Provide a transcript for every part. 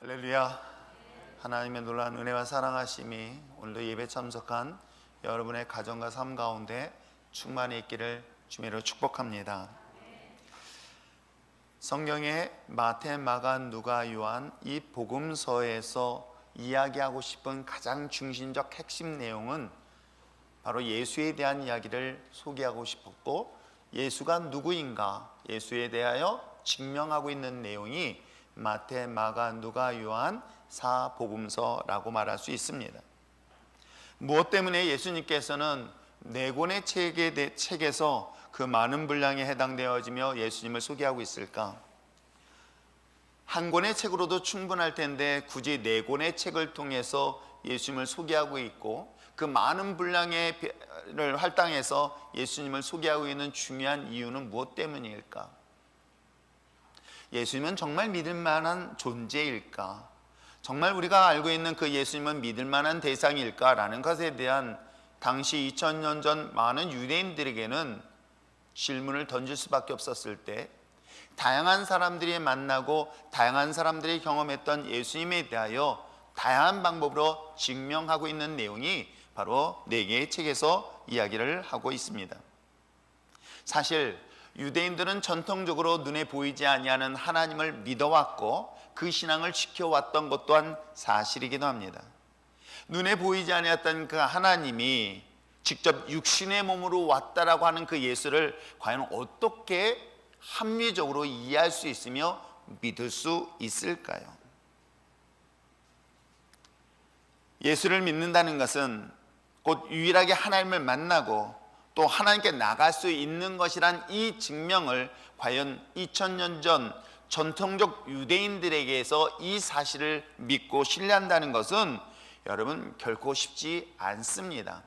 할렐루야. 하나님의 놀라운 은혜와 사랑하심이 오늘도 예배 참석한 여러분의 가정과 삶 가운데 충만히 있기를 주님으로 축복합니다. 성경의 마태, 마가, 누가, 요한 이 복음서에서 이야기하고 싶은 가장 중심적 핵심 내용은 바로 예수에 대한 이야기를 소개하고 싶었고, 예수가 누구인가, 예수에 대하여 증명하고 있는 내용이 마태, 마가, 누가, 요한 4복음서라고 말할 수 있습니다. 무엇 때문에 예수님께서는 4권의 책에서 그 많은 분량에 해당되어지며 예수님을 소개하고 있을까? 한 권의 책으로도 충분할 텐데 굳이 4권의 책을 통해서 예수님을 소개하고 있고, 그 많은 분량의 할당해서 예수님을 소개하고 있는 중요한 이유는 무엇 때문일까? 예수님은 정말 믿을 만한 존재일까? 정말 우리가 알고 있는 그 예수님은 믿을 만한 대상일까? 라는 것에 대한 당시 2000년 전 많은 유대인들에게는 질문을 던질 수밖에 없었을 때, 다양한 사람들이 만나고 다양한 사람들이 경험했던 예수님에 대하여 다양한 방법으로 증명하고 있는 내용이 바로 4개의 책에서 이야기를 하고 있습니다. 사실 유대인들은 전통적으로 눈에 보이지 아니하는 하나님을 믿어왔고 그 신앙을 지켜왔던 것 또한 사실이기도 합니다. 눈에 보이지 아니했던 그 하나님이 직접 육신의 몸으로 왔다라고 하는 그 예수를 과연 어떻게 합리적으로 이해할 수 있으며 믿을 수 있을까요? 예수를 믿는다는 것은 곧 유일하게 하나님을 만나고 또 하나님께 나갈 수 있는 것이란 이 증명을 과연 2000년 전 전통적 유대인들에게서 이 사실을 믿고 신뢰한다는 것은 여러분 결코 쉽지 않습니다.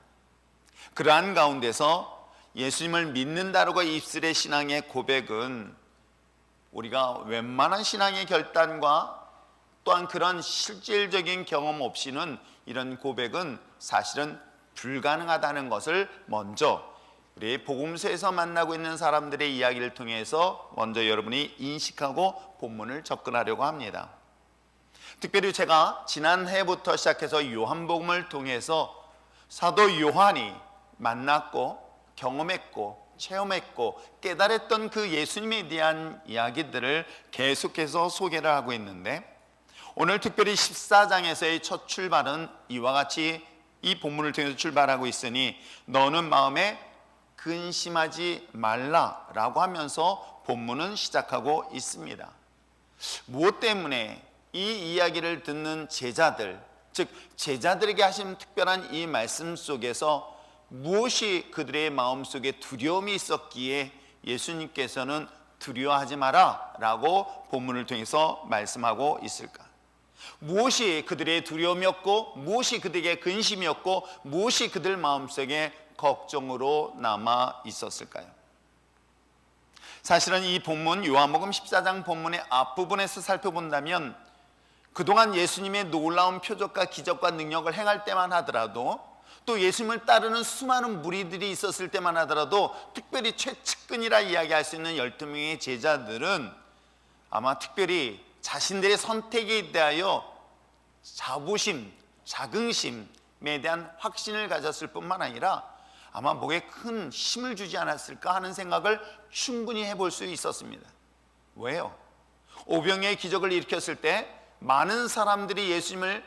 그러한 가운데서 예수님을 믿는다라고 입술의 신앙의 고백은 우리가 웬만한 신앙의 결단과 또한 그런 실질적인 경험 없이는 이런 고백은 사실은 불가능하다는 것을 먼저 우리 복음서에서 만나고 있는 사람들의 이야기를 통해서 먼저 여러분이 인식하고 본문을 접근하려고 합니다. 특별히 제가 지난해부터 시작해서 요한복음을 통해서 사도 요한이 만났고 경험했고 체험했고 깨달았던 그 예수님에 대한 이야기들을 계속해서 소개를 하고 있는데, 오늘 특별히 14장에서의 첫 출발은 이와 같이 이 본문을 통해서 출발하고 있으니 너는 마음에 근심하지 말라라고 하면서 본문은 시작하고 있습니다. 무엇 때문에 이 이야기를 듣는 제자들, 즉 제자들에게 하신 특별한 이 말씀 속에서 무엇이 그들의 마음속에 두려움이 있었기에 예수님께서는 두려워하지 마라 라고 본문을 통해서 말씀하고 있을까? 무엇이 그들의 두려움이었고, 무엇이 그들에게 근심이었고, 무엇이 그들 마음속에 걱정으로 남아 있었을까요? 사실은 이 본문 요한복음 14장 본문의 앞부분에서 살펴본다면 그동안 예수님의 놀라운 표적과 기적과 능력을 행할 때만 하더라도, 또 예수님을 따르는 수많은 무리들이 있었을 때만 하더라도, 특별히 최측근이라 이야기할 수 있는 12명의 제자들은 아마 특별히 자신들의 선택에 대하여 자부심, 자긍심에 대한 확신을 가졌을 뿐만 아니라 아마 목에 큰 힘을 주지 않았을까 하는 생각을 충분히 해볼 수 있었습니다. 왜요? 오병이의 기적을 일으켰을 때 많은 사람들이 예수님을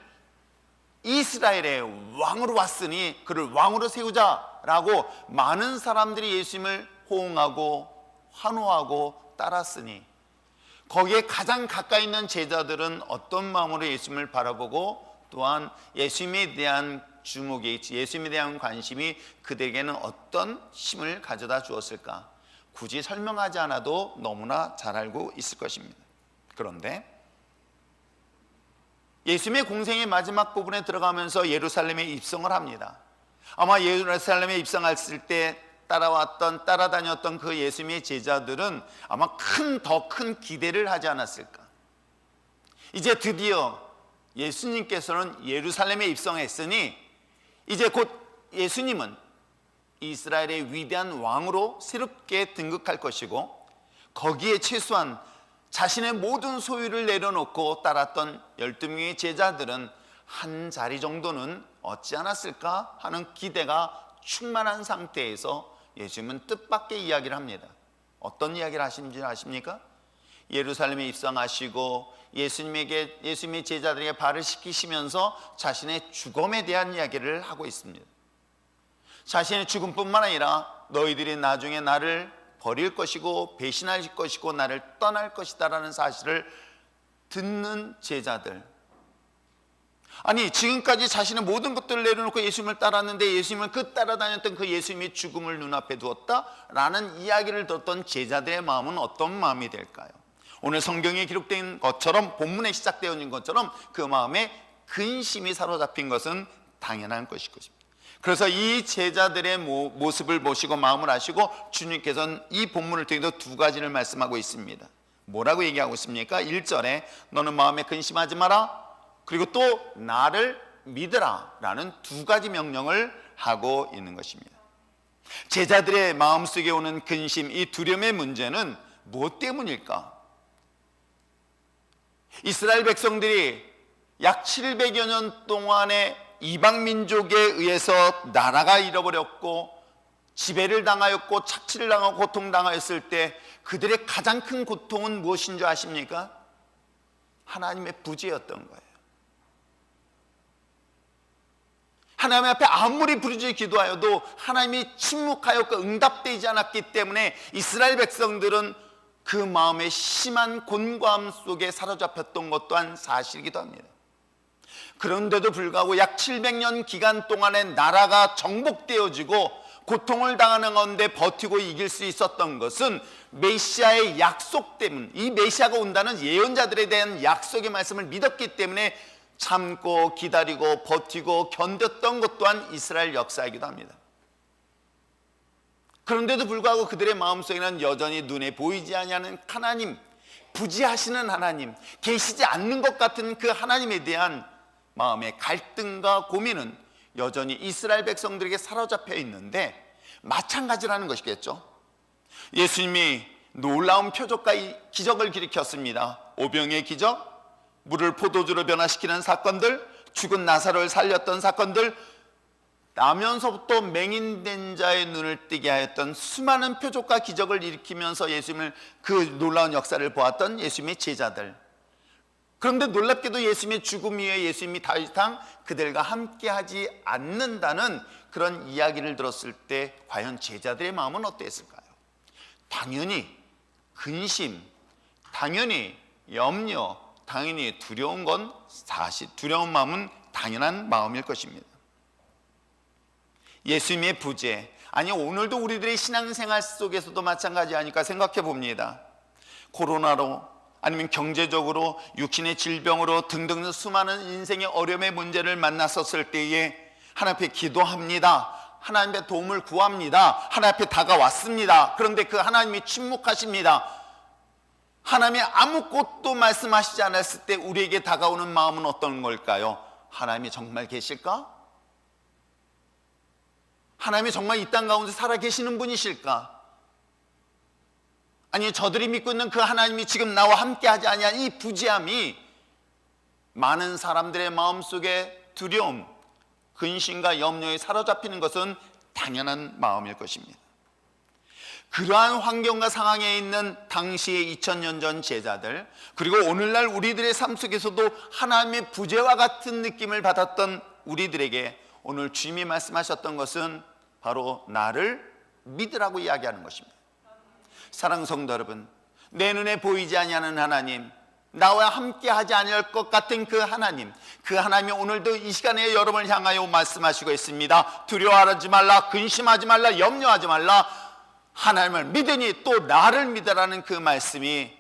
이스라엘의 왕으로 왔으니 그를 왕으로 세우자라고 많은 사람들이 예수님을 호응하고 환호하고 따랐으니, 거기에 가장 가까이 있는 제자들은 어떤 마음으로 예수님을 바라보고 또한 예수님에 대한 주목이, 예수님에 대한 관심이 그들에게는 어떤 힘을 가져다 주었을까? 굳이 설명하지 않아도 너무나 잘 알고 있을 것입니다. 그런데 예수님의 공생의 마지막 부분에 들어가면서 예루살렘에 입성을 합니다. 아마 예루살렘에 입성했을 때 따라다녔던 그 예수님의 제자들은 아마 더 큰 기대를 하지 않았을까? 이제 드디어 예수님께서는 예루살렘에 입성했으니 이제 곧 예수님은 이스라엘의 위대한 왕으로 새롭게 등극할 것이고, 거기에 최소한 자신의 모든 소유를 내려놓고 따랐던 12명의 제자들은 한 자리 정도는 얻지 않았을까 하는 기대가 충만한 상태에서 예수님은 뜻밖의 이야기를 합니다. 어떤 이야기를 하시는지 아십니까? 예루살렘에 입성하시고 예수님의 제자들에게 발을 씻기시면서 자신의 죽음에 대한 이야기를 하고 있습니다. 자신의 죽음뿐만 아니라 너희들이 나중에 나를 버릴 것이고 배신할 것이고 나를 떠날 것이다 라는 사실을 듣는 제자들, 아니 지금까지 자신의 모든 것들을 내려놓고 예수님을 따랐는데 예수님을 따라다녔던 그 예수님의 죽음을 눈앞에 두었다라는 이야기를 듣던 제자들의 마음은 어떤 마음이 될까요? 오늘 성경에 기록된 것처럼, 본문에 시작되어 있는 것처럼 그 마음에 근심이 사로잡힌 것은 당연한 것일 것입니다. 그래서 이 제자들의 모습을 보시고 마음을 아시고 주님께서는 이 본문을 통해서 두 가지를 말씀하고 있습니다. 뭐라고 얘기하고 있습니까? 1절에 너는 마음에 근심하지 마라, 그리고 또 나를 믿으라 라는 두 가지 명령을 하고 있는 것입니다. 제자들의 마음속에 오는 근심, 이 두려움의 문제는 무엇 때문일까? 이스라엘 백성들이 약 700여 년 동안의 이방 민족에 의해서 나라가 잃어버렸고 지배를 당하였고 착취를 당하고 고통당하였을 때 그들의 가장 큰 고통은 무엇인 줄 아십니까? 하나님의 부재였던 거예요. 하나님 앞에 아무리 부르짖어 기도하여도 하나님이 침묵하였고 응답되지 않았기 때문에 이스라엘 백성들은 그 마음의 심한 곤고함 속에 사로잡혔던 것 또한 사실이기도 합니다. 그런데도 불구하고 약 700년 기간 동안에 나라가 정복되어지고 고통을 당하는 가운데 버티고 이길 수 있었던 것은 메시아의 약속 때문, 이 메시아가 온다는 예언자들에 대한 약속의 말씀을 믿었기 때문에 참고 기다리고 버티고 견뎠던 것 또한 이스라엘 역사이기도 합니다. 그런데도 불구하고 그들의 마음속에는 여전히 눈에 보이지 아니하는 하나님, 부지하시는 하나님, 계시지 않는 것 같은 그 하나님에 대한 마음의 갈등과 고민은 여전히 이스라엘 백성들에게 사로잡혀 있는데 마찬가지라는 것이겠죠. 예수님이 놀라운 표적과 기적을 일으켰습니다. 오병의 기적, 물을 포도주로 변화시키는 사건들, 죽은 나사로를 살렸던 사건들, 나면서부터 맹인된 자의 눈을 뜨게 하였던 수많은 표적과 기적을 일으키면서 예수님을, 그 놀라운 역사를 보았던 예수님의 제자들. 그런데 놀랍게도 예수님의 죽음 이후에 예수님이 더 이상 그들과 함께하지 않는다는 그런 이야기를 들었을 때 과연 제자들의 마음은 어땠을까요? 당연히 근심, 당연히 염려, 당연히 두려운 건 사실, 두려운 마음은 당연한 마음일 것입니다. 예수님의 부재, 아니 오늘도 우리들의 신앙생활 속에서도 마찬가지 아닐까 생각해 봅니다. 코로나로, 아니면 경제적으로, 육신의 질병으로 등등 수많은 인생의 어려움의 문제를 만났었을 때에 하나님 앞에 기도합니다. 하나님 앞에 도움을 구합니다. 하나님 앞에 다가왔습니다. 그런데 그 하나님이 침묵하십니다. 하나님이 아무것도 말씀하시지 않았을 때 우리에게 다가오는 마음은 어떤 걸까요? 하나님이 정말 계실까? 하나님이 정말 이 땅 가운데 살아 계시는 분이실까? 아니 저들이 믿고 있는 그 하나님이 지금 나와 함께하지 아니한 이 부지함이 많은 사람들의 마음속에 두려움, 근심과 염려에 사로잡히는 것은 당연한 마음일 것입니다. 그러한 환경과 상황에 있는 당시의 2000년 전 제자들, 그리고 오늘날 우리들의 삶 속에서도 하나님의 부재와 같은 느낌을 받았던 우리들에게 오늘 주님이 말씀하셨던 것은 바로 나를 믿으라고 이야기하는 것입니다. 사랑하는 성도 여러분, 내 눈에 보이지 아니하는 하나님, 나와 함께하지 아니할 것 같은 그 하나님, 그 하나님이 오늘도 이 시간에 여러분을 향하여 말씀하시고 있습니다. 두려워하지 말라, 근심하지 말라, 염려하지 말라, 하나님을 믿으니 또 나를 믿으라는 그 말씀이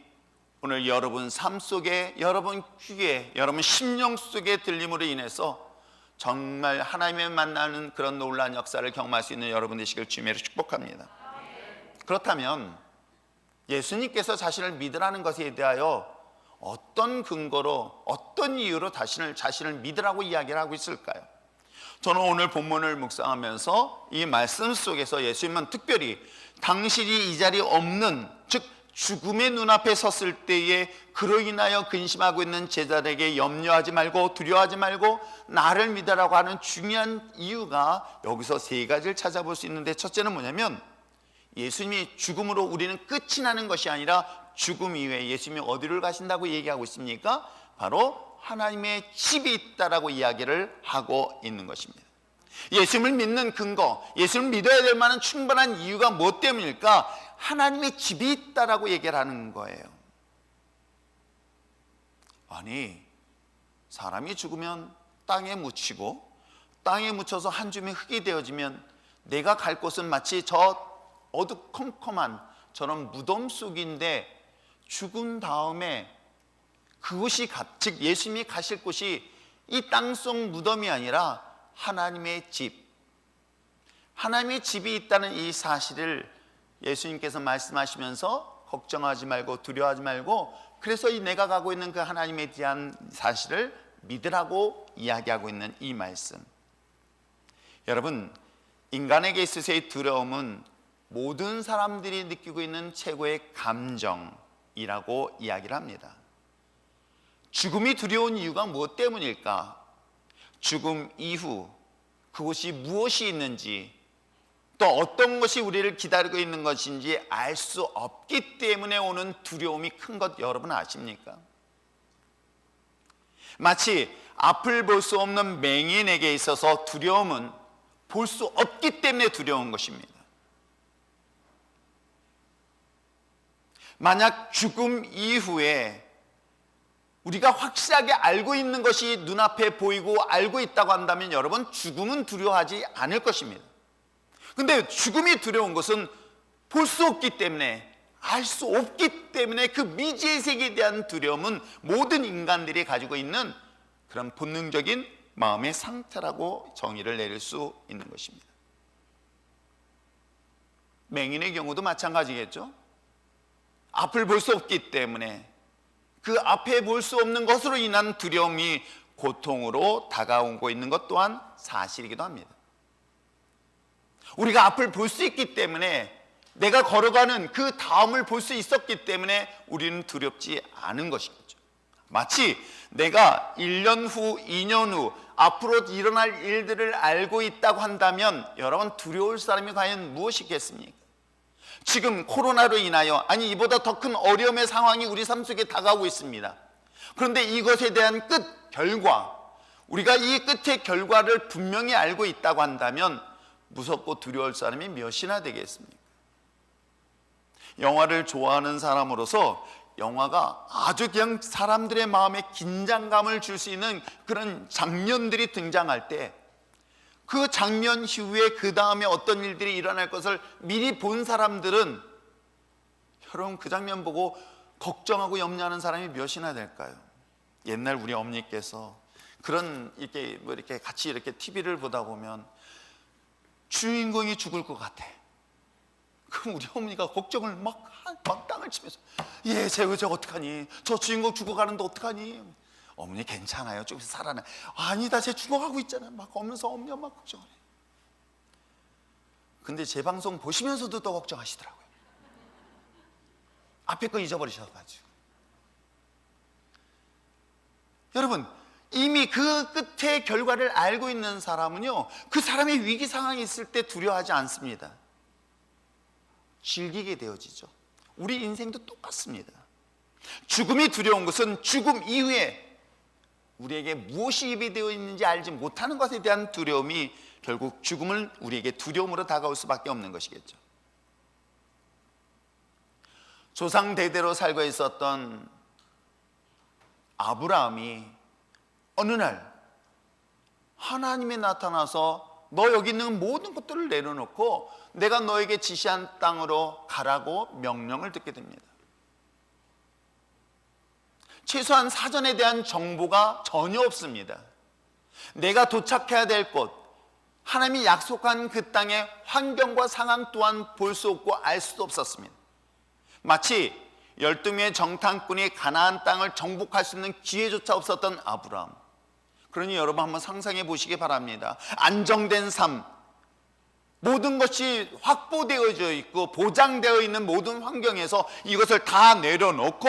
오늘 여러분 삶 속에, 여러분 귀에, 여러분 심령 속에 들림으로 인해서 정말 하나님을 만나는 그런 놀라운 역사를 경험할 수 있는 여러분 되시길 주님으로 축복합니다. 그렇다면 예수님께서 자신을 믿으라는 것에 대하여 어떤 근거로, 어떤 이유로 자신을 믿으라고 이야기를 하고 있을까요? 저는 오늘 본문을 묵상하면서 이 말씀 속에서 예수님은 특별히 당신이 이 자리에 없는, 즉 죽음의 눈앞에 섰을 때에 그로 인하여 근심하고 있는 제자들에게 염려하지 말고 두려워하지 말고 나를 믿으라고 하는 중요한 이유가 여기서 세 가지를 찾아볼 수 있는데, 첫째는 뭐냐면 예수님이 죽음으로 우리는 끝이 나는 것이 아니라 죽음 이후에 예수님이 어디를 가신다고 얘기하고 있습니까? 바로 하나님의 집이 있다라고 이야기를 하고 있는 것입니다. 예수님을 믿는 근거, 예수님을 믿어야 될 만한 충분한 이유가 무엇 때문일까? 하나님의 집이 있다라고 얘기를 하는 거예요. 아니, 사람이 죽으면 땅에 묻히고 땅에 묻혀서 한 줌의 흙이 되어지면 내가 갈 곳은 마치 저 어두컴컴한 저런 무덤 속인데, 죽은 다음에 그곳이 즉 예수님이 가실 곳이 이 땅속 무덤이 아니라 하나님의 집, 하나님의 집이 있다는 이 사실을 예수님께서 말씀하시면서 걱정하지 말고 두려워하지 말고, 그래서 이 내가 가고 있는 그 하나님에 대한 사실을 믿으라고 이야기하고 있는 이 말씀. 여러분, 인간에게 있어서의 두려움은 모든 사람들이 느끼고 있는 최고의 감정이라고 이야기를 합니다. 죽음이 두려운 이유가 무엇 때문일까? 죽음 이후 그곳이 무엇이 있는지, 또 어떤 것이 우리를 기다리고 있는 것인지 알 수 없기 때문에 오는 두려움이 큰 것 여러분 아십니까? 마치 앞을 볼 수 없는 맹인에게 있어서 두려움은 볼 수 없기 때문에 두려운 것입니다. 만약 죽음 이후에 우리가 확실하게 알고 있는 것이 눈앞에 보이고 알고 있다고 한다면 여러분, 죽음은 두려워하지 않을 것입니다. 근데 죽음이 두려운 것은 볼 수 없기 때문에, 알 수 없기 때문에 그 미지의 세계에 대한 두려움은 모든 인간들이 가지고 있는 그런 본능적인 마음의 상태라고 정의를 내릴 수 있는 것입니다. 맹인의 경우도 마찬가지겠죠. 앞을 볼 수 없기 때문에 그 앞에 볼 수 없는 것으로 인한 두려움이 고통으로 다가오고 있는 것 또한 사실이기도 합니다. 우리가 앞을 볼 수 있기 때문에, 내가 걸어가는 그 다음을 볼 수 있었기 때문에 우리는 두렵지 않은 것이겠죠. 마치 내가 1년 후, 2년 후 앞으로 일어날 일들을 알고 있다고 한다면 여러분, 두려울 사람이 과연 무엇이겠습니까? 지금 코로나로 인하여, 아니 이보다 더 큰 어려움의 상황이 우리 삶 속에 다가오고 있습니다. 그런데 이것에 대한 끝 결과, 우리가 이 끝의 결과를 분명히 알고 있다고 한다면 무섭고 두려울 사람이 몇이나 되겠습니까? 영화를 좋아하는 사람으로서 영화가 아주 그냥 사람들의 마음에 긴장감을 줄 수 있는 그런 장면들이 등장할 때, 그 장면 이후에 그 다음에 어떤 일들이 일어날 것을 미리 본 사람들은, 여러분 그 장면 보고 걱정하고 염려하는 사람이 몇이나 될까요? 옛날 우리 어머니께서 그런 이렇게 같이 이렇게 TV를 보다 보면 주인공이 죽을 것 같아. 그럼 우리 어머니가 걱정을 막 땅을 치면서, 예, 저 어떡하니? 저 주인공 죽어가는데 어떡하니? 어머니 괜찮아요, 좀 살아나. 아니다, 쟤 죽어가고 있잖아. 막 오면서 엄마 막 걱정을 해. 근데 제 방송 보시면서도 또 걱정하시더라고요. 앞에 거 잊어버리셔가지고. 여러분, 이미 그 끝의 결과를 알고 있는 사람은요, 그 사람의 위기 상황이 있을 때 두려워하지 않습니다. 즐기게 되어지죠. 우리 인생도 똑같습니다. 죽음이 두려운 것은 죽음 이후에 우리에게 무엇이 예비되어 있는지 알지 못하는 것에 대한 두려움이 결국 죽음을 우리에게 두려움으로 다가올 수밖에 없는 것이겠죠. 조상 대대로 살고 있었던 아브라함이 어느 날 하나님이 나타나서 너 여기 있는 모든 것들을 내려놓고 내가 너에게 지시한 땅으로 가라고 명령을 듣게 됩니다. 최소한 사전에 대한 정보가 전혀 없습니다. 내가 도착해야 될 곳, 하나님이 약속한 그 땅의 환경과 상황 또한 볼 수 없고 알 수도 없었습니다. 마치 12명의 정탐꾼이 가나안 땅을 정복할 수 있는 기회조차 없었던 아브라함. 그러니 여러분 한번 상상해 보시기 바랍니다. 안정된 삶, 모든 것이 확보되어져 있고 보장되어 있는 모든 환경에서 이것을 다 내려놓고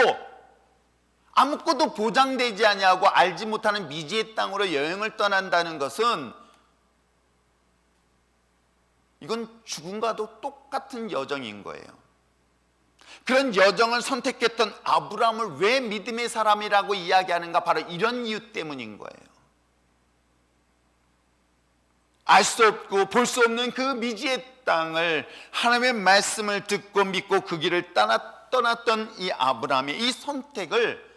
아무것도 보장되지 아니하고 알지 못하는 미지의 땅으로 여행을 떠난다는 것은 이건 죽음과도 똑같은 여정인 거예요. 그런 여정을 선택했던 아브라함을 왜 믿음의 사람이라고 이야기하는가? 바로 이런 이유 때문인 거예요. 알 수 없고 볼 수 없는 그 미지의 땅을 하나님의 말씀을 듣고 믿고 그 길을 떠났던 이 아브라함의 이 선택을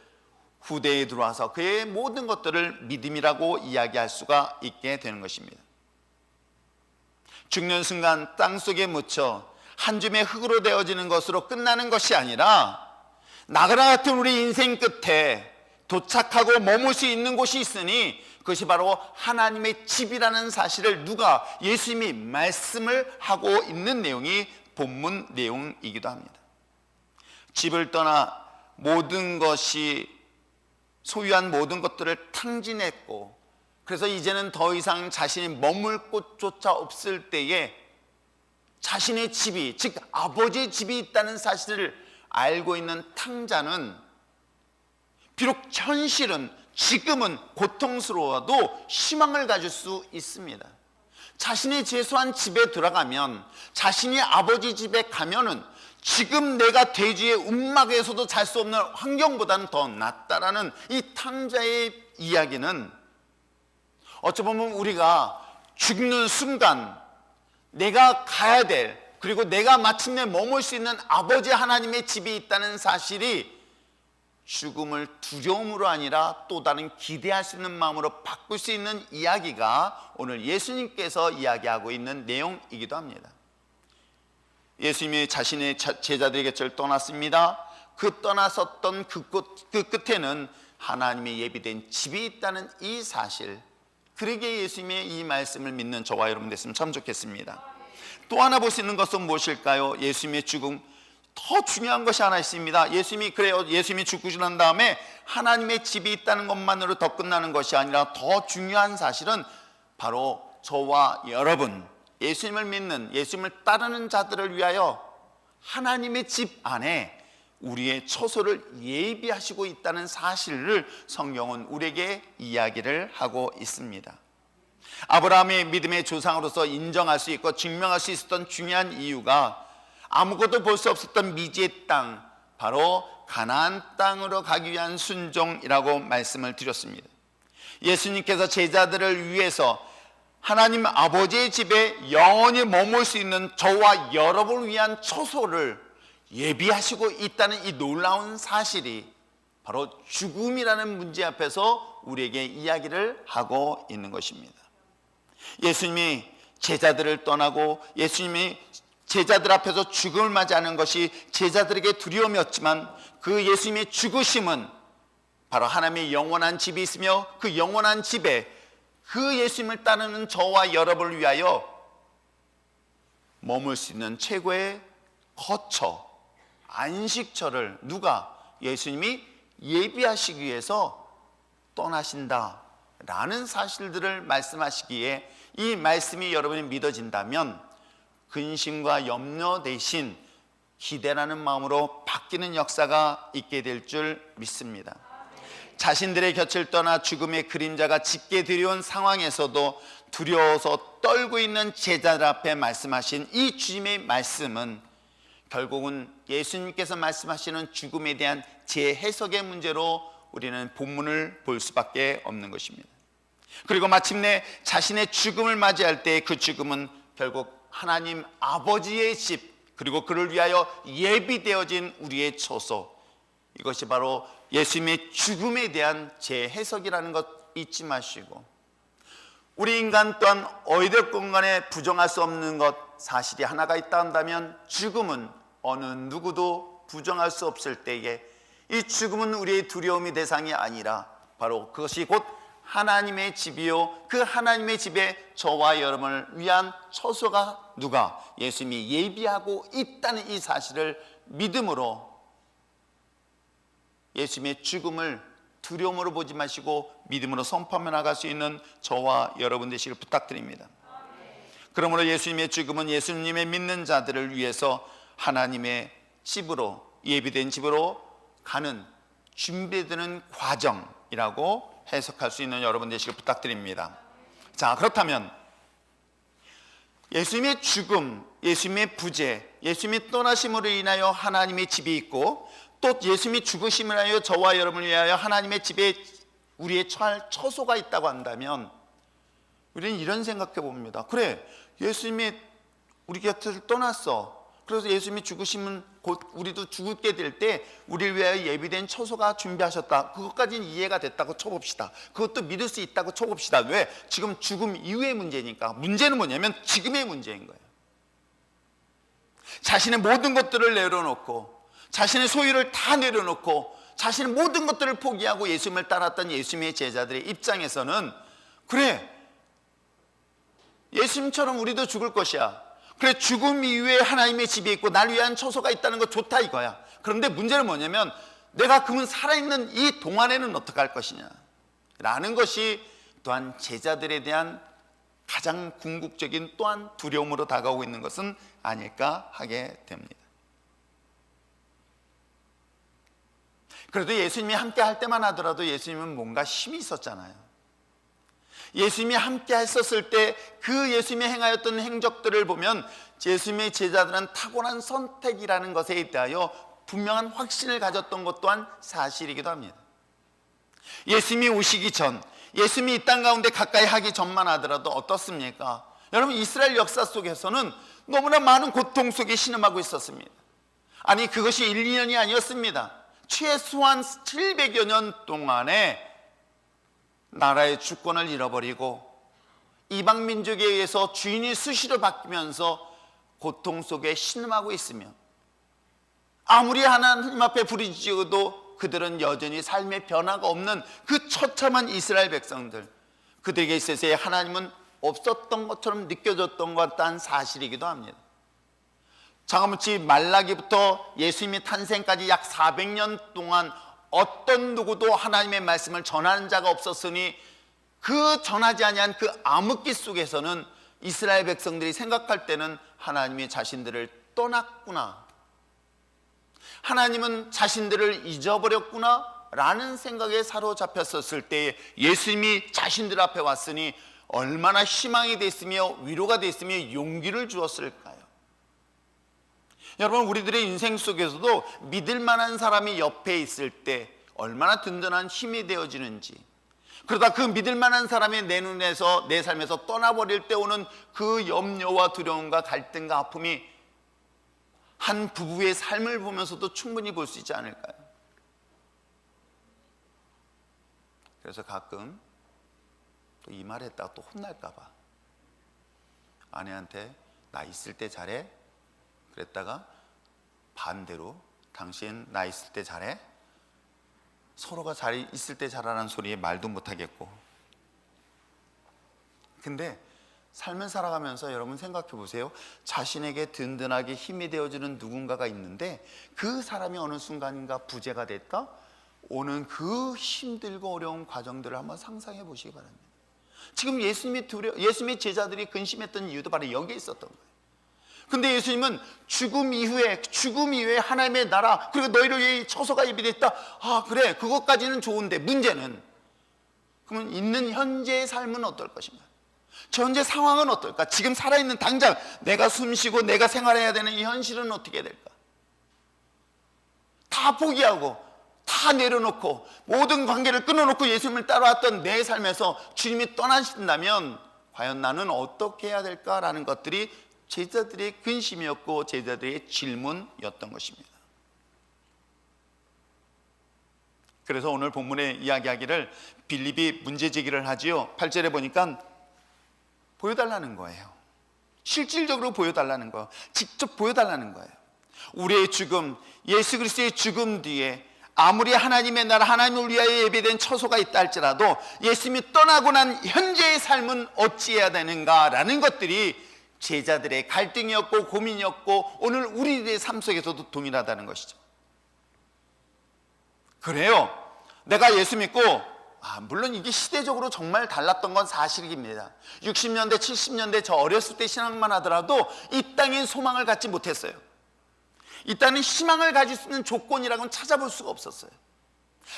후대에 들어와서 그의 모든 것들을 믿음이라고 이야기할 수가 있게 되는 것입니다. 죽는 순간 땅속에 묻혀 한 줌의 흙으로 되어지는 것으로 끝나는 것이 아니라 나그네 같은 우리 인생 끝에 도착하고 머물 수 있는 곳이 있으니 그것이 바로 하나님의 집이라는 사실을 누가? 예수님이 말씀을 하고 있는 내용이 본문 내용이기도 합니다. 집을 떠나 모든 것이 소유한 모든 것들을 탕진했고 그래서 이제는 더 이상 자신이 머물 곳조차 없을 때에 자신의 집이, 즉 아버지의 집이 있다는 사실을 알고 있는 탕자는 비록 현실은 지금은 고통스러워도 희망을 가질 수 있습니다. 자신의 제소한 집에 들어가면, 자신이 아버지 집에 가면은 지금 내가 대지의 움막에서도 잘 수 없는 환경보다는 더 낫다라는 이 탕자의 이야기는 어찌 보면 우리가 죽는 순간 내가 가야 될, 그리고 내가 마침내 머물 수 있는 아버지 하나님의 집이 있다는 사실이 죽음을 두려움으로 아니라 또 다른 기대할 수 있는 마음으로 바꿀 수 있는 이야기가 오늘 예수님께서 이야기하고 있는 내용이기도 합니다. 예수님이 자신의 제자들의 곁을 떠났습니다. 그 떠났었던 그 끝에는 하나님의 예비된 집이 있다는 이 사실, 그러기에 예수님의 이 말씀을 믿는 저와 여러분 됐으면 참 좋겠습니다. 또 하나 볼 수 있는 것은 무엇일까요? 예수님의 죽음, 더 중요한 것이 하나 있습니다. 예수님이 죽고 난 다음에 하나님의 집이 있다는 것만으로 더 끝나는 것이 아니라 더 중요한 사실은 바로 저와 여러분, 예수님을 믿는, 예수님을 따르는 자들을 위하여 하나님의 집 안에 우리의 처소를 예비하시고 있다는 사실을 성경은 우리에게 이야기를 하고 있습니다. 아브라함의 믿음의 조상으로서 인정할 수 있고 증명할 수 있었던 중요한 이유가 아무것도 볼 수 없었던 미지의 땅, 바로 가나안 땅으로 가기 위한 순종이라고 말씀을 드렸습니다. 예수님께서 제자들을 위해서 하나님 아버지의 집에 영원히 머물 수 있는 저와 여러분을 위한 처소를 예비하시고 있다는 이 놀라운 사실이 바로 죽음이라는 문제 앞에서 우리에게 이야기를 하고 있는 것입니다. 예수님이 제자들을 떠나고 예수님이 제자들 앞에서 죽음을 맞이하는 것이 제자들에게 두려움이었지만 그 예수님의 죽으심은 바로 하나님의 영원한 집이 있으며 그 영원한 집에 그 예수님을 따르는 저와 여러분을 위하여 머물 수 있는 최고의 거처, 안식처를 누가? 예수님이 예비하시기 위해서 떠나신다라는 사실들을 말씀하시기에 이 말씀이 여러분이 믿어진다면 근심과 염려 대신 기대라는 마음으로 바뀌는 역사가 있게 될 줄 믿습니다. 자신들의 곁을 떠나 죽음의 그림자가 짙게 들여온 상황에서도 두려워서 떨고 있는 제자들 앞에 말씀하신 이 주님의 말씀은 결국은 예수님께서 말씀하시는 죽음에 대한 재해석의 문제로 우리는 본문을 볼 수밖에 없는 것입니다. 그리고 마침내 자신의 죽음을 맞이할 때 그 죽음은 결국 하나님 아버지의 집, 그리고 그를 위하여 예비되어진 우리의 처소, 이것이 바로 예수님의 죽음에 대한 재해석이라는 것 잊지 마시고, 우리 인간 또한 어디든 간에 부정할 수 없는 것 사실이 하나가 있다 한다면 죽음은 어느 누구도 부정할 수 없을 때에 이 죽음은 우리의 두려움의 대상이 아니라 바로 그것이 곧 하나님의 집이요, 그 하나님의 집에 저와 여러분을 위한 처소가 누가? 예수님이 예비하고 있다는 이 사실을 믿음으로 예수님의 죽음을 두려움으로 보지 마시고 믿음으로 선포하며 나갈 수 있는 저와 여러분 되시길 부탁드립니다. 그러므로 예수님의 죽음은 예수님의 믿는 자들을 위해서 하나님의 집으로, 예비된 집으로 가는 준비되는 과정이라고 해석할 수 있는 여러분 되시길 부탁드립니다. 자, 그렇다면 예수님의 죽음, 예수님의 부재, 예수님의 떠나심으로 인하여 하나님의 집이 있고, 또 예수님이 죽으심을 하여 저와 여러분을 위하여 하나님의 집에 우리의 처할 처소가 있다고 한다면 우리는 이런 생각해 봅니다. 그래, 예수님이 우리 곁을 떠났어. 그래서 예수님이 죽으시면 곧 우리도 죽게 될 때 우리를 위하여 예비된 처소가 준비하셨다. 그것까지는 이해가 됐다고 쳐봅시다. 그것도 믿을 수 있다고 쳐봅시다. 왜? 지금 죽음 이후의 문제니까. 문제는 뭐냐면 지금의 문제인 거예요. 자신의 모든 것들을 내려놓고, 자신의 소유를 다 내려놓고, 자신의 모든 것들을 포기하고 예수님을 따랐던 예수님의 제자들의 입장에서는, 그래, 예수님처럼 우리도 죽을 것이야. 그래, 죽음 이후에 하나님의 집이 있고 날 위한 처소가 있다는 거 좋다 이거야. 그런데 문제는 뭐냐면 내가 그분 살아있는 이 동안에는 어떻게 할 것이냐 라는 것이 또한 제자들에 대한 가장 궁극적인 또한 두려움으로 다가오고 있는 것은 아닐까 하게 됩니다. 그래도 예수님이 함께 할 때만 하더라도 예수님은 뭔가 힘이 있었잖아요. 예수님이 함께 했었을 때 그 예수님이 행하였던 행적들을 보면 예수님의 제자들은 타고난 선택이라는 것에 대하여 분명한 확신을 가졌던 것 또한 사실이기도 합니다. 예수님이 오시기 전, 예수님이 이 땅 가운데 가까이 하기 전만 하더라도 어떻습니까? 여러분, 이스라엘 역사 속에서는 너무나 많은 고통 속에 신음하고 있었습니다. 아니, 그것이 1, 2년이 아니었습니다. 최소한 700여 년 동안에 나라의 주권을 잃어버리고 이방 민족에 의해서 주인이 수시로 바뀌면서 고통 속에 신음하고 있으며, 아무리 하나님 앞에 부르짖어도 그들은 여전히 삶의 변화가 없는 그 처참한 이스라엘 백성들, 그들에게 있어서의 하나님은 없었던 것처럼 느껴졌던 것 같다는 사실이기도 합니다. 장하무치 말라기부터 예수님의 탄생까지 약 400년 동안 어떤 누구도 하나님의 말씀을 전하는 자가 없었으니 그 전하지 아니한 그 암흑기 속에서는 이스라엘 백성들이 생각할 때는 하나님이 자신들을 떠났구나, 하나님은 자신들을 잊어버렸구나 라는 생각에 사로잡혔었을 때에 예수님이 자신들 앞에 왔으니 얼마나 희망이 됐으며 위로가 됐으며 용기를 주었을까요? 여러분, 우리들의 인생 속에서도 믿을 만한 사람이 옆에 있을 때 얼마나 든든한 힘이 되어지는지, 그러다 그 믿을 만한 사람이 내 눈에서, 내 삶에서 떠나버릴 때 오는 그 염려와 두려움과 갈등과 아픔이 한 부부의 삶을 보면서도 충분히 볼 수 있지 않을까요? 그래서 가끔 또 이 말 했다가 또 혼날까 봐 아내한테 나 있을 때 잘해? 그랬다가 반대로 당신 나 있을 때 잘해? 서로가 잘 있을 때 잘하라는 소리에 말도 못하겠고. 근데 삶을 살아가면서 여러분 생각해 보세요. 자신에게 든든하게 힘이 되어주는 누군가가 있는데 그 사람이 어느 순간인가 부재가 됐다? 오는 그 힘들고 어려운 과정들을 한번 상상해 보시기 바랍니다. 지금 예수님의 제자들이 근심했던 이유도 바로 여기에 있었던 거예요. 근데 예수님은 죽음 이후에 하나님의 나라, 그리고 너희를 위해 처소가 예비됐다. 아, 그래, 그것까지는 좋은데 문제는, 그러면 있는 현재의 삶은 어떨 것인가? 저 현재 상황은 어떨까? 지금 살아있는 당장 내가 숨쉬고 내가 생활해야 되는 이 현실은 어떻게 될까? 다 포기하고 다 내려놓고 모든 관계를 끊어놓고 예수님을 따라왔던 내 삶에서 주님이 떠나신다면 과연 나는 어떻게 해야 될까라는 것들이 제자들의 근심이었고 제자들의 질문이었던 것입니다. 그래서 오늘 본문에 이야기하기를 빌립이 문제 제기를 하지요. 8절에 보니까 보여달라는 거예요. 실질적으로 보여달라는 거예요. 직접 보여달라는 거예요. 우리의 죽음, 예수 그리스도의 죽음 뒤에 아무리 하나님의 나라, 하나님을 위하여 예배된 처소가 있다 할지라도 예수님이 떠나고 난 현재의 삶은 어찌해야 되는가라는 것들이 제자들의 갈등이었고 고민이었고 오늘 우리들의 삶 속에서도 동일하다는 것이죠. 그래요, 내가 예수 믿고 물론 이게 시대적으로 정말 달랐던 건 사실입니다. 60년대, 70년대 저 어렸을 때 신앙만 하더라도 이 땅엔 소망을 갖지 못했어요. 이 땅은 희망을 가질 수 있는 조건이라고는 찾아볼 수가 없었어요.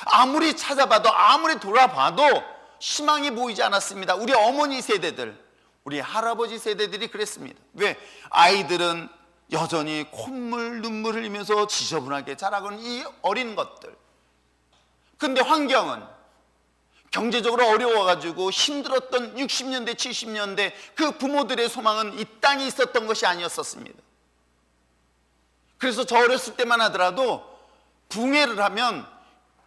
아무리 찾아봐도 아무리 돌아봐도 희망이 보이지 않았습니다. 우리 어머니 세대들, 우리 할아버지 세대들이 그랬습니다. 왜? 아이들은 여전히 콧물 눈물 흘리면서 지저분하게 자라고는 이 어린 것들. 근데 환경은 경제적으로 어려워가지고 힘들었던 60년대 70년대 그 부모들의 소망은 이 땅에 있었던 것이 아니었었습니다. 그래서 저 어렸을 때만 하더라도 붕해를 하면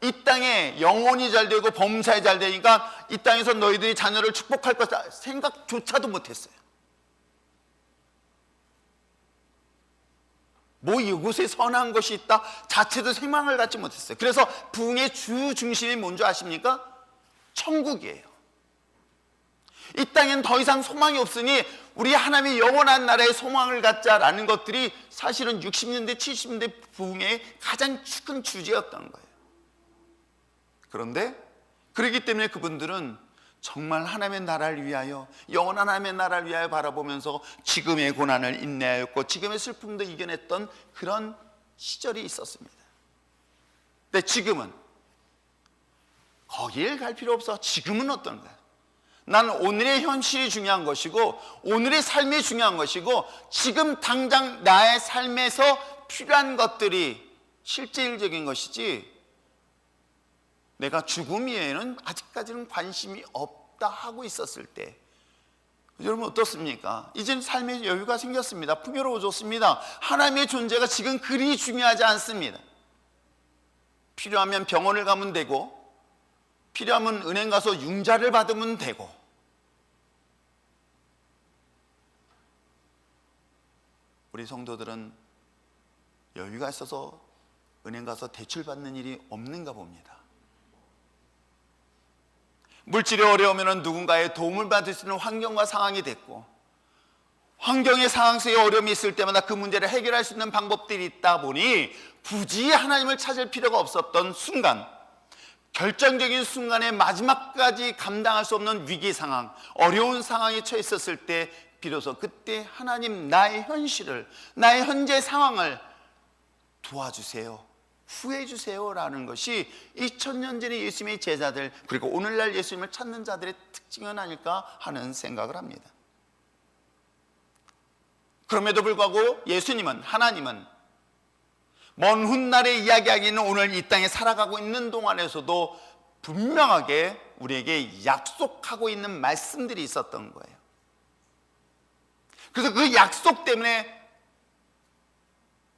이 땅에 영혼이 잘 되고 범사에 잘 되니까 이 땅에서 너희들이 자녀를 축복할 것이다 생각조차도 못했어요. 뭐 이곳에 선한 것이 있다 자체도 생각을 갖지 못했어요. 그래서 붕의 주 중심이 뭔지 아십니까? 천국이에요. 이 땅엔 더 이상 소망이 없으니 우리 하나님의 영원한 나라에 소망을 갖자라는 것들이 사실은 60년대 70년대 부흥의 가장 큰 주제였던 거예요. 그런데 그렇기 때문에 그분들은 정말 하나님의 나라를 위하여 영원한 하나님의 나라를 위하여 바라보면서 지금의 고난을 인내하였고 지금의 슬픔도 이겨냈던 그런 시절이 있었습니다. 근데 지금은 거기에 갈 필요 없어. 지금은 어떤가? 나는 오늘의 현실이 중요한 것이고 오늘의 삶이 중요한 것이고 지금 당장 나의 삶에서 필요한 것들이 실제적인 것이지 내가 죽음에는 아직까지는 관심이 없다 하고 있었을 때 여러분 어떻습니까? 이제는 삶의 여유가 생겼습니다. 풍요로워졌습니다. 하나님의 존재가 지금 그리 중요하지 않습니다. 필요하면 병원을 가면 되고 필요하면 은행 가서 융자를 받으면 되고 우리 성도들은 여유가 있어서 은행 가서 대출 받는 일이 없는가 봅니다. 물질이 어려우면 누군가의 도움을 받을 수 있는 환경과 상황이 됐고 환경의 상황 속에 어려움이 있을 때마다 그 문제를 해결할 수 있는 방법들이 있다 보니 굳이 하나님을 찾을 필요가 없었던 순간 결정적인 순간에 마지막까지 감당할 수 없는 위기 상황 어려운 상황에 처해 있었을 때 비로소 그때 하나님 나의 현실을 나의 현재 상황을 도와주세요 후회해 주세요 라는 것이 2000년 전의 예수님의 제자들 그리고 오늘날 예수님을 찾는 자들의 특징은 아닐까 하는 생각을 합니다. 그럼에도 불구하고 예수님은 하나님은 먼 훗날에 이야기하기는 오늘 이 땅에 살아가고 있는 동안에서도 분명하게 우리에게 약속하고 있는 말씀들이 있었던 거예요. 그래서 그 약속 때문에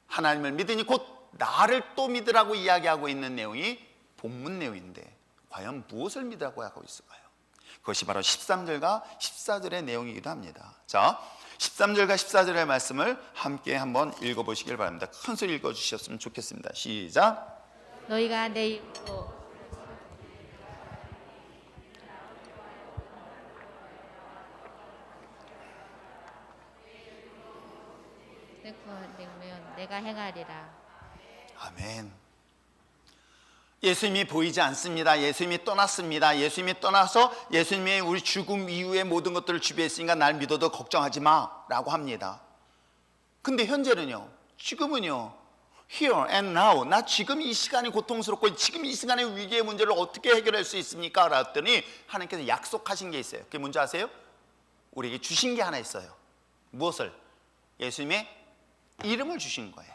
하나님을 믿으니 곧 나를 또 믿으라고 이야기하고 있는 내용이 본문 내용인데 과연 무엇을 믿으라고 하고 있을까요? 그것이 바로 13절과 14절의 내용이기도 합니다. 자, 13절과 14절의 말씀을 함께 한번 읽어보시길 바랍니다. 큰 소리 읽어주셨으면 좋겠습니다. 시작. 너희가 내 이름으로 내가 행하리라. 아멘. 예수님이 보이지 않습니다. 예수님이 떠났습니다. 예수님이 떠나서 예수님의 우리 죽음 이후의 모든 것들을 주비했으니까 날 믿어도 걱정하지 마 라고 합니다. 근데 현재는요, 지금은요, here and now, 나 지금 이 시간이 고통스럽고 지금 이 시간의 위기의 문제를 어떻게 해결할 수 있습니까? 라더니 하나님께서 약속하신 게 있어요. 그게 뭔지 아세요? 우리에게 주신 게 하나 있어요. 무엇을? 예수님의 이름을 주신 거예요.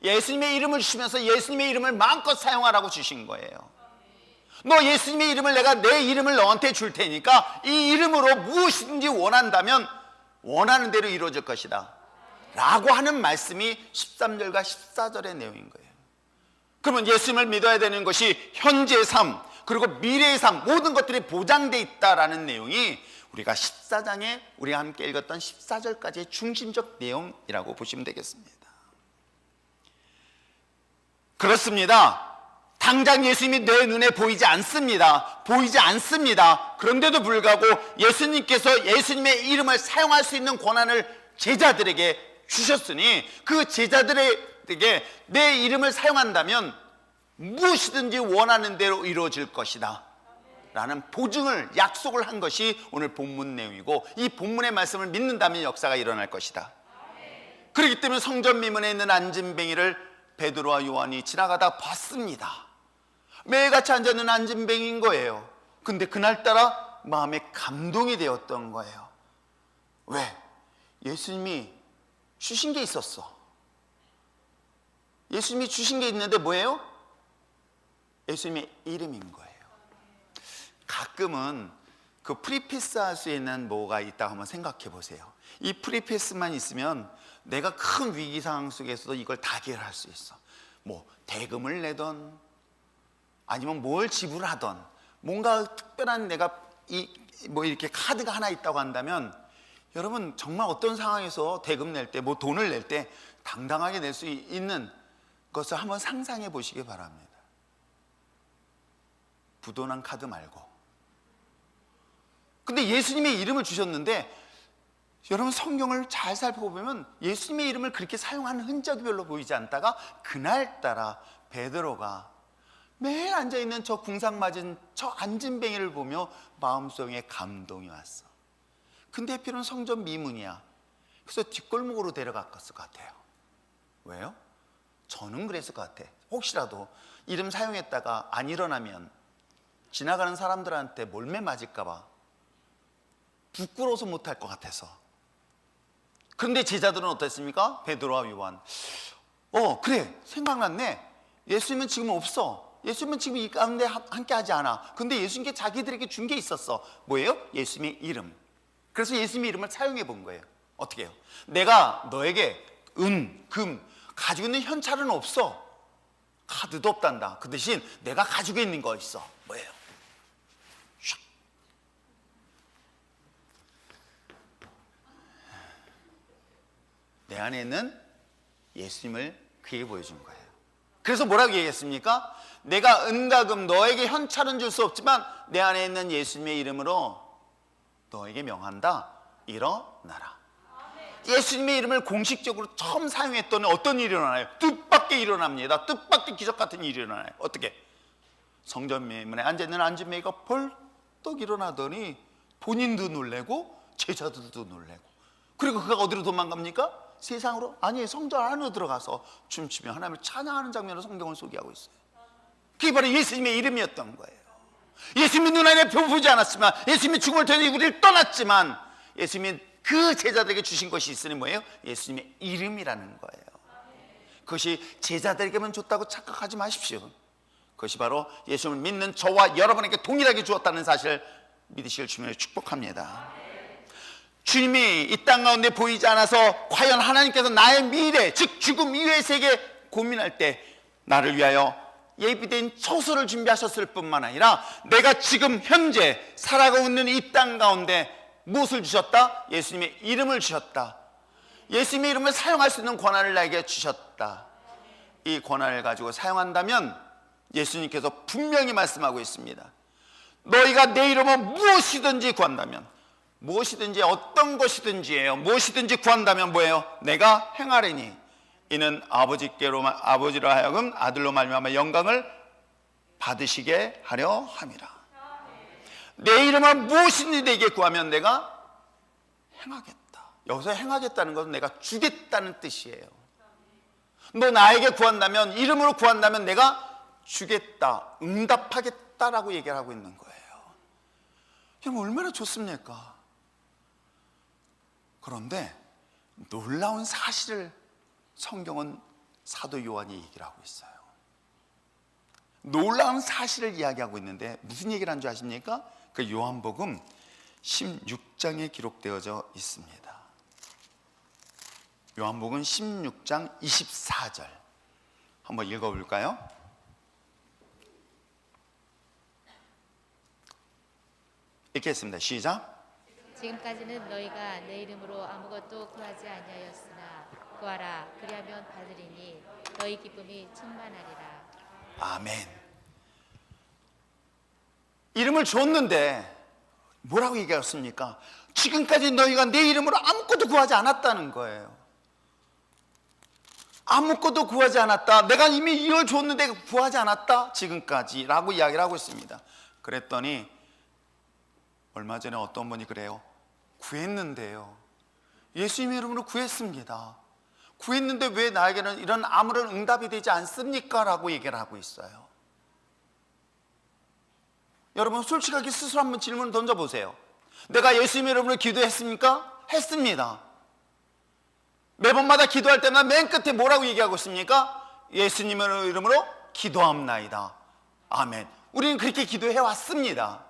예수님의 이름을 주시면서 예수님의 이름을 마음껏 사용하라고 주신 거예요. 너 예수님의 이름을 내가 내 이름을 너한테 줄 테니까 이 이름으로 무엇이든지 원한다면 원하는 대로 이루어질 것이다 라고 하는 말씀이 13절과 14절의 내용인 거예요. 그러면 예수님을 믿어야 되는 것이 현재의 삶 그리고 미래의 삶 모든 것들이 보장되어 있다라는 내용이 우리가 14장에 우리가 함께 읽었던 14절까지의 중심적 내용이라고 보시면 되겠습니다. 그렇습니다. 당장 예수님이 내 눈에 보이지 않습니다. 보이지 않습니다. 그런데도 불구하고 예수님께서 예수님의 이름을 사용할 수 있는 권한을 제자들에게 주셨으니 그 제자들에게 내 이름을 사용한다면 무엇이든지 원하는 대로 이루어질 것이다 라는 보증을, 약속을 한 것이 오늘 본문 내용이고, 이 본문의 말씀을 믿는다면 역사가 일어날 것이다. 그렇기 때문에 성전 미문에 있는 안진뱅이를 베드로와 요한이 지나가다 봤습니다. 매일같이 앉아있는 안진뱅이인 거예요. 근데 그날따라 마음에 감동이 되었던 거예요. 왜? 예수님이 주신 게 있었어. 예수님이 주신 게 있는데 뭐예요? 예수님의 이름인 거예요. 가끔은 그 프리패스 할 수 있는 뭐가 있다고 한번 생각해 보세요. 이 프리패스만 있으면 내가 큰 위기 상황 속에서도 이걸 다 해결할 수 있어. 뭐 대금을 내던, 아니면 뭘 지불하던, 뭔가 특별한 내가 뭐 이렇게 카드가 하나 있다고 한다면, 여러분 정말 어떤 상황에서 대금 낼 때, 뭐 돈을 낼 때 당당하게 낼 수 있는 것을 한번 상상해 보시기 바랍니다. 부도난 카드 말고. 근데 예수님의 이름을 주셨는데, 여러분 성경을 잘 살펴보면 예수님의 이름을 그렇게 사용하는 흔적이 별로 보이지 않다가 그날따라 베드로가 매일 앉아있는 저 궁상맞은 저 안진뱅이를 보며 마음속에 감동이 왔어. 근데 하필은 성전 미문이야. 그래서 뒷골목으로 데려갔을 것 같아요. 왜요? 저는 그랬을 것 같아. 혹시라도 이름 사용했다가 안 일어나면 지나가는 사람들한테 몰매 맞을까 봐 부끄러워서 못할 것 같아서. 그런데 제자들은 어땠습니까? 베드로와 요한, 그래, 생각났네. 예수님은 지금 없어. 예수님은 지금 이 가운데 함께 하지 않아. 근데 예수님께 자기들에게 준 게 있었어. 뭐예요? 예수님의 이름. 그래서 예수님의 이름을 사용해 본 거예요. 어떻게 해요? 내가 너에게 은, 금 가지고 있는 현찰은 없어. 카드도 없단다. 그 대신 내가 가지고 있는 거 있어. 뭐예요? 슉. 내 안에 있는 예수님을 그에게 보여준 거예요. 그래서 뭐라고 얘기했습니까? 내가 은과 금 너에게 현찰은 줄 수 없지만 내 안에 있는 예수님의 이름으로 너에게 명한다. 일어나라. 예수님의 이름을 공식적으로 처음 사용했더니 어떤 일이 일어나요? 뜻밖의 일어납니다. 뜻밖의 기적 같은 일이 일어나요. 어떻게? 성전 미문에 앉아있는 안진뱅이가 벌떡 일어나더니 본인도 놀래고 제자들도 놀래고, 그리고 그가 어디로 도망갑니까? 세상으로? 아니, 성전 안으로 들어가서 춤추며 하나님을 찬양하는 장면을 성경을 소개하고 있어요. 그게 바로 예수님의 이름이었던 거예요. 예수님이 눈안에 보지 않았지만, 예수님이 죽음을 통해 우리를 떠났지만, 예수님이 그 제자들에게 주신 것이 있으니 뭐예요? 예수님의 이름이라는 거예요. 그것이 제자들에게만 줬다고 착각하지 마십시오. 그것이 바로 예수님을 믿는 저와 여러분에게 동일하게 주었다는 사실을 믿으실 주님을 축복합니다. 주님이 이 땅 가운데 보이지 않아서 과연 하나님께서 나의 미래, 즉 죽음 이후의 세계 고민할 때 나를 위하여 예비된 처소를 준비하셨을 뿐만 아니라 내가 지금 현재 살아가고 있는 이 땅 가운데 무엇을 주셨다? 예수님의 이름을 주셨다. 예수님의 이름을 사용할 수 있는 권한을 나에게 주셨다. 이 권한을 가지고 사용한다면 예수님께서 분명히 말씀하고 있습니다. 너희가 내 이름으로 무엇이든지 구한다면, 무엇이든지 어떤 것이든지예요. 무엇이든지 구한다면 뭐예요? 내가 행하리니 이는 아버지로 하여금 아들로 말미암아 영광을 받으시게 하려 함이라. 내 이름으로 무엇이든지 내게 구하면 내가 행하겠다. 여기서 행하겠다는 것은 내가 주겠다는 뜻이에요. 너 나에게 구한다면, 이름으로 구한다면 내가 주겠다, 응답하겠다라고 얘기를 하고 있는 거예요. 이게 얼마나 좋습니까? 그런데 놀라운 사실을 성경은 사도 요한이 얘기를 하고 있어요. 놀라운 사실을 이야기하고 있는데 무슨 얘기를 한 줄 아십니까? 그 요한복음 16장에 기록되어져 있습니다. 요한복음 16장 24절 한번 읽어볼까요? 읽겠습니다. 시작. 지금까지는 너희가 내 이름으로 아무것도 구하지 아니하였으나 구하라, 그리하면 받으리니 너희 기쁨이 충만하리라. 아멘. 이름을 줬는데 뭐라고 얘기했습니까? 지금까지 너희가 내 이름으로 아무것도 구하지 않았다는 거예요. 아무것도 구하지 않았다. 내가 이미 이걸 줬는데 구하지 않았다. 지금까지 라고 이야기를 하고 있습니다. 그랬더니 얼마 전에 어떤 분이 그래요. 구했는데요, 예수님 이름으로 구했습니다. 구했는데 왜 나에게는 이런 아무런 응답이 되지 않습니까? 라고 얘기를 하고 있어요. 여러분, 솔직하게 스스로 한번 질문을 던져보세요. 내가 예수님 이름으로 기도했습니까? 했습니다. 매번마다 기도할 때마다 맨 끝에 뭐라고 얘기하고 있습니까? 예수님 이름으로 기도합나이다. 아멘. 우리는 그렇게 기도해 왔습니다.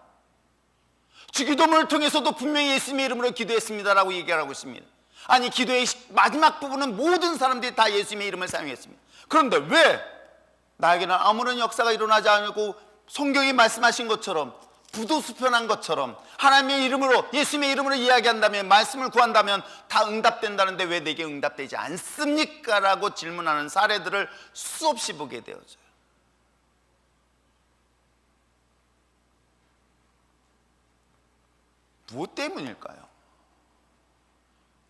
주기도문을 통해서도 분명히 예수님의 이름으로 기도했습니다라고 얘기하고 있습니다. 아니, 기도의 마지막 부분은 모든 사람들이 다 예수님의 이름을 사용했습니다. 그런데 왜 나에게는 아무런 역사가 일어나지 않고 성경이 말씀하신 것처럼, 부도수편한 것처럼 하나님의 이름으로, 예수님의 이름으로 이야기한다면, 말씀을 구한다면 다 응답된다는데 왜 내게 응답되지 않습니까? 라고 질문하는 사례들을 수없이 보게 되어져요. 무엇 때문일까요?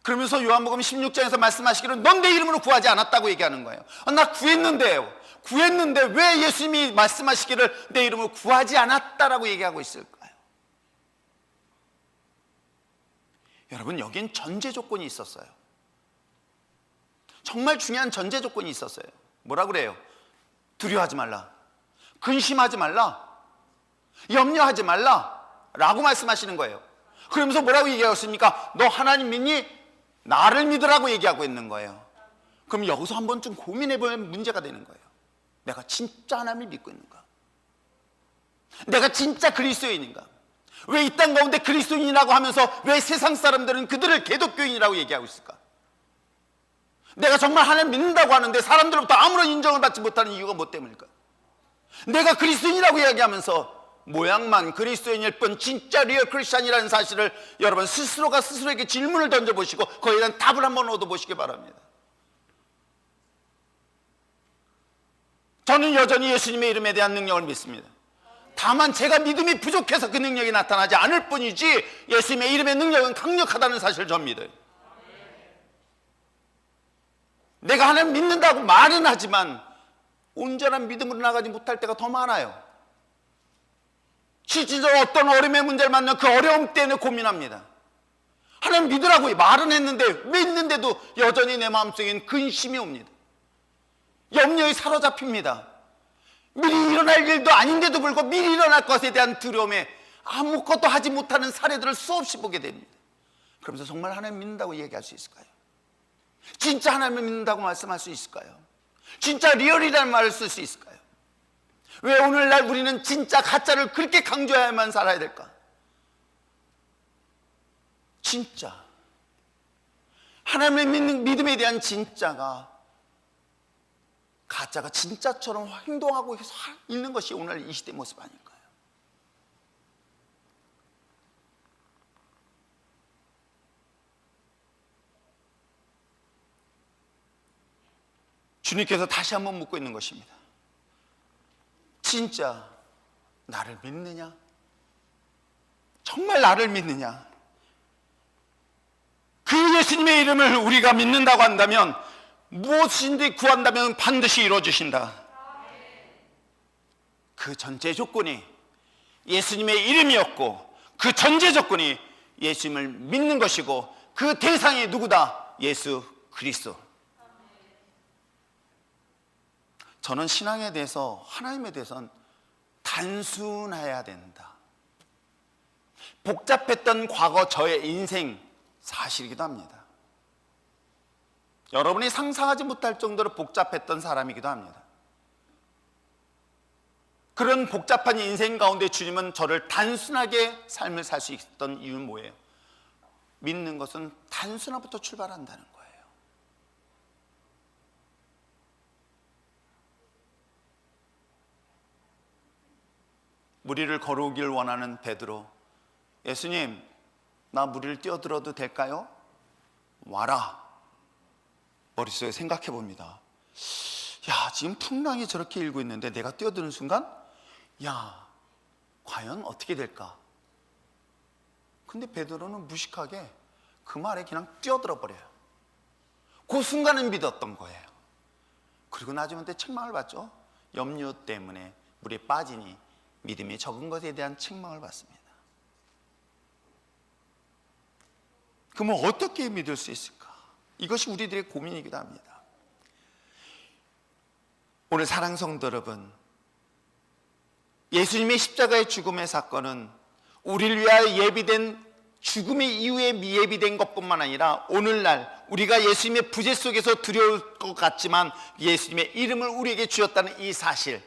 그러면서 요한복음 16장에서 말씀하시기를 넌 내 이름으로 구하지 않았다고 얘기하는 거예요. 나 구했는데요. 구했는데 왜 예수님이 말씀하시기를 내 이름으로 구하지 않았다라고 얘기하고 있을까요? 여러분, 여긴 전제 조건이 있었어요. 정말 중요한 전제 조건이 있었어요. 뭐라 그래요? 두려워하지 말라, 근심하지 말라, 염려하지 말라 라고 말씀하시는 거예요. 그러면서 뭐라고 얘기하셨습니까? 너 하나님 믿니? 나를 믿으라고 얘기하고 있는 거예요. 그럼 여기서 한번 좀 고민해보면 문제가 되는 거예요. 내가 진짜 하나님을 믿고 있는가? 내가 진짜 그리스도인인가? 왜 이 땅 가운데 그리스도인이라고 하면서 왜 세상 사람들은 그들을 개독교인이라고 얘기하고 있을까? 내가 정말 하나님 믿는다고 하는데 사람들로부터 아무런 인정을 받지 못하는 이유가 뭐 때문일까? 내가 그리스도인이라고 이야기하면서 모양만 그리스도인일 뿐 진짜 리얼 크리스찬이라는 사실을 여러분 스스로가 스스로에게 질문을 던져보시고 거기에 대한 답을 한번 얻어보시기 바랍니다. 저는 여전히 예수님의 이름에 대한 능력을 믿습니다. 다만 제가 믿음이 부족해서 그 능력이 나타나지 않을 뿐이지 예수님의 이름의 능력은 강력하다는 사실을 전 믿어요. 내가 하나님 믿는다고 말은 하지만 온전한 믿음으로 나가지 못할 때가 더 많아요. 실질적으로 어떤 어려움의 문제를 만나면 그 어려움 때문에 고민합니다. 하나님 믿으라고 말은 했는데 믿는데도 여전히 내 마음속엔 근심이 옵니다. 염려에 사로잡힙니다. 미리 일어날 일도 아닌데도 불구하고 미리 일어날 것에 대한 두려움에 아무것도 하지 못하는 사례들을 수없이 보게 됩니다. 그러면서 정말 하나님 믿는다고 얘기할 수 있을까요? 진짜 하나님을 믿는다고 말씀할 수 있을까요? 진짜 리얼이라는 말을 쓸 수 있을까요? 왜 오늘날 우리는 진짜 가짜를 그렇게 강조해야만 살아야 될까? 진짜 하나님의 믿음에 대한 진짜가 가짜가 진짜처럼 행동하고 있는 것이 오늘 이 시대 모습 아닐까요? 주님께서 다시 한번 묻고 있는 것입니다. 진짜 나를 믿느냐? 정말 나를 믿느냐? 그 예수님의 이름을 우리가 믿는다고 한다면 무엇인지 구한다면 반드시 이루어주신다. 그 전제 조건이 예수님의 이름이었고 그 전제 조건이 예수님을 믿는 것이고 그 대상이 누구다? 예수 그리스도. 저는 신앙에 대해서, 하나님에 대해서는 단순해야 된다. 복잡했던 과거 저의 인생 사실이기도 합니다. 여러분이 상상하지 못할 정도로 복잡했던 사람이기도 합니다. 그런 복잡한 인생 가운데 주님은 저를 단순하게 삶을 살 수 있었던 이유는 뭐예요? 믿는 것은 단순함부터 출발한다는 거예요. 무리를 걸어오길 원하는 베드로, 예수님, 나 무리를 뛰어들어도 될까요? 와라. 머릿속에 생각해 봅니다. 야, 지금 풍랑이 저렇게 일고 있는데 내가 뛰어드는 순간, 야, 과연 어떻게 될까? 근데 베드로는 무식하게 그 말에 그냥 뛰어들어 버려요. 그 순간은 믿었던 거예요. 그리고 나중에 책망을 받죠. 염려 때문에 물에 빠지니 믿음이 적은 것에 대한 책망을 받습니다. 그러면 어떻게 믿을 수 있을까? 이것이 우리들의 고민이기도 합니다. 오늘 사랑하는 성도 여러분, 예수님의 십자가의 죽음의 사건은 우리를 위하여 예비된 죽음의 이후에 미예비된 것뿐만 아니라 오늘날 우리가 예수님의 부재 속에서 두려울 것 같지만 예수님의 이름을 우리에게 주셨다는 이 사실,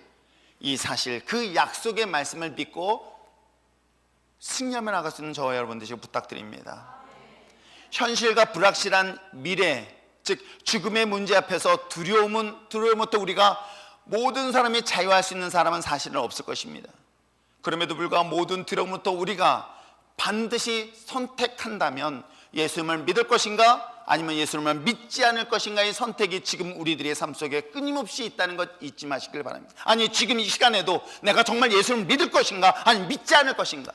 그 약속의 말씀을 믿고 승리하며 나갈 수 있는 저와 여러분 되시고 부탁드립니다. 현실과 불확실한 미래, 즉 죽음의 문제 앞에서 두려움부터 우리가 모든 사람이 자유할 수 있는 사람은 사실은 없을 것입니다. 그럼에도 불구하고 모든 두려움부터 우리가 반드시 선택한다면 예수님을 믿을 것인가 아니면 예수님을 믿지 않을 것인가의 선택이 지금 우리들의 삶 속에 끊임없이 있다는 것 잊지 마시길 바랍니다. 아니 지금 이 시간에도 내가 정말 예수님을 믿을 것인가 아니면 믿지 않을 것인가,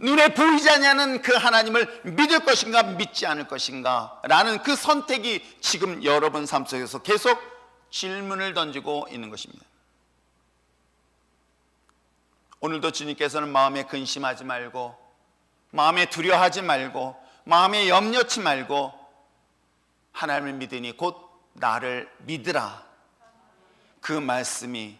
눈에 보이지 않는 그 하나님을 믿을 것인가 믿지 않을 것인가 라는 그 선택이 지금 여러분 삶 속에서 계속 질문을 던지고 있는 것입니다. 오늘도 주님께서는 마음에 근심하지 말고, 마음에 두려워하지 말고, 마음에 염려치 말고 하나님을 믿으니 곧 나를 믿으라, 그 말씀이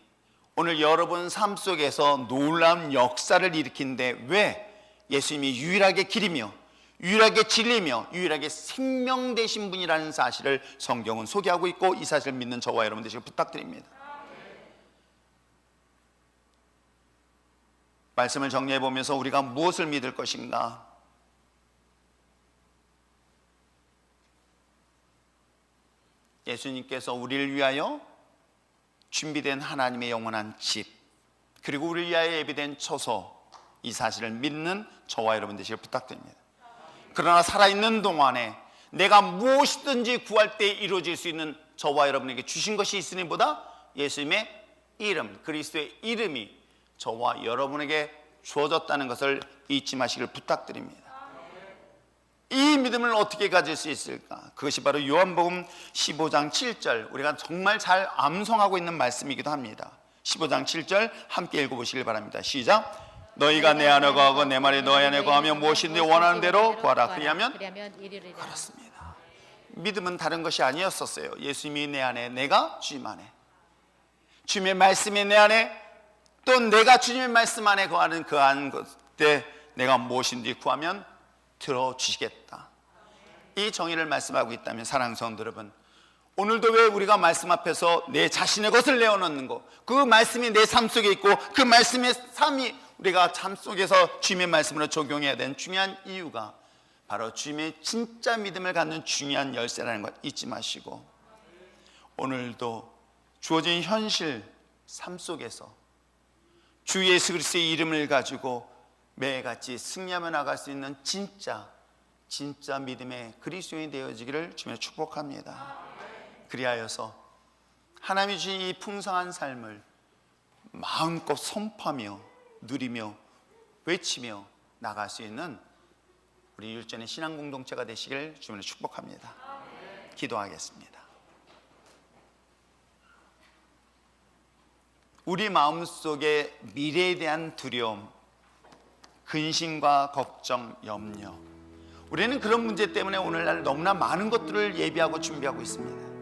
오늘 여러분 삶 속에서 놀라운 역사를 일으키는데, 왜 예수님이 유일하게 길이며 유일하게 진리며 유일하게 생명 되신 분이라는 사실을 성경은 소개하고 있고, 이 사실을 믿는 저와 여러분 되시길 부탁드립니다. 말씀을 정리해 보면서 우리가 무엇을 믿을 것인가? 예수님께서 우리를 위하여 준비된 하나님의 영원한 집, 그리고 우리를 위하여 예비된 처소, 이 사실을 믿는 저와 여러분 되시길 부탁드립니다. 그러나 살아있는 동안에 내가 무엇이든지 구할 때 이루어질 수 있는 저와 여러분에게 주신 것이 있으니보다 예수님의 이름, 그리스도의 이름이 저와 여러분에게 주어졌다는 것을 잊지 마시길 부탁드립니다. 이 믿음을 어떻게 가질 수 있을까? 그것이 바로 요한복음 15장 7절, 우리가 정말 잘 암송하고 있는 말씀이기도 합니다. 15장 7절 함께 읽어보시길 바랍니다. 시작. 너희가 내 안에 거하고 내 말이 너희 안에 거하면 무엇인지 원하는 대로 구하라. 그리하면 이르리라. 그렇습니다. 믿음은 다른 것이 아니었었어요. 예수님이 내 안에, 내가 주님 안에, 주님의 말씀이 내 안에, 또 내가 주님의 말씀 안에 거하는 그 안 때 내가 무엇인지 구하면 들어주시겠다. 이 정의를 말씀하고 있다면 사랑하는 성도 여러분, 오늘도 왜 우리가 말씀 앞에서 내 자신의 것을 내어놓는 것, 그 말씀이 내 삶 속에 있고 그 말씀의 삶이 우리가 삶 속에서 주님의 말씀으로 적용해야 되는 중요한 이유가 바로 주님의 진짜 믿음을 갖는 중요한 열쇠라는 것 잊지 마시고, 오늘도 주어진 현실 삶 속에서 주 예수 그리스도의 이름을 가지고 매일같이 승리하며 나갈 수 있는 진짜 믿음의 그리스도인이 되어지기를 주님의 축복합니다. 그리하여서 하나님이 주신 이 풍성한 삶을 마음껏 선포하며 누리며 외치며 나갈 수 있는 우리 율전의 신앙 공동체가 되시길 주님의 축복합니다. 기도하겠습니다. 우리 마음속에 미래에 대한 두려움, 근심과 걱정, 염려, 우리는 그런 문제 때문에 오늘날 너무나 많은 것들을 예비하고 준비하고 있습니다.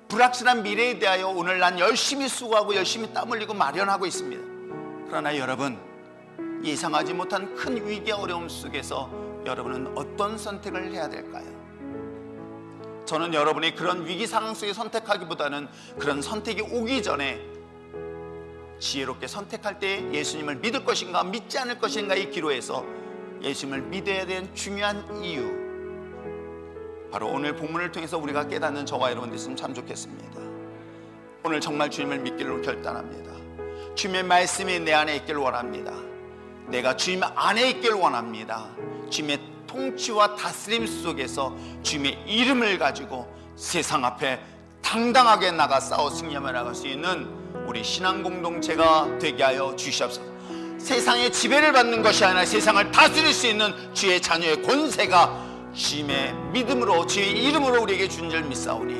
불확실한 미래에 대하여 오늘 난 열심히 수고하고 열심히 땀 흘리고 마련하고 있습니다. 그러나 여러분, 예상하지 못한 큰 위기와 어려움 속에서 여러분은 어떤 선택을 해야 될까요? 저는 여러분이 그런 위기 상황 속에 선택하기보다는 그런 선택이 오기 전에 지혜롭게 선택할 때 예수님을 믿을 것인가 믿지 않을 것인가의 기로에서 예수님을 믿어야 되는 중요한 이유, 바로 오늘 본문을 통해서 우리가 깨닫는 저와 여러분 됐으면 참 좋겠습니다. 오늘 정말 주님을 믿기를 결단합니다. 주님의 말씀이 내 안에 있기를 원합니다. 내가 주님 안에 있기를 원합니다. 주님의 통치와 다스림 속에서 주님의 이름을 가지고 세상 앞에 당당하게 나가 싸워 승리하며 나갈 수 있는 우리 신앙 공동체가 되게 하여 주시옵소서. 세상의 지배를 받는 것이 아니라 세상을 다스릴 수 있는 주의 자녀의 권세가 주님의 믿음으로, 주의 이름으로 우리에게 준 줄 믿사오니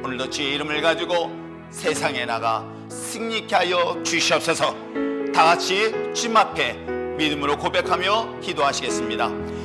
오늘도 주의 이름을 가지고 세상에 나가 승리케 하여 주시옵소서. 다 같이 주님 앞에 믿음으로 고백하며 기도하시겠습니다.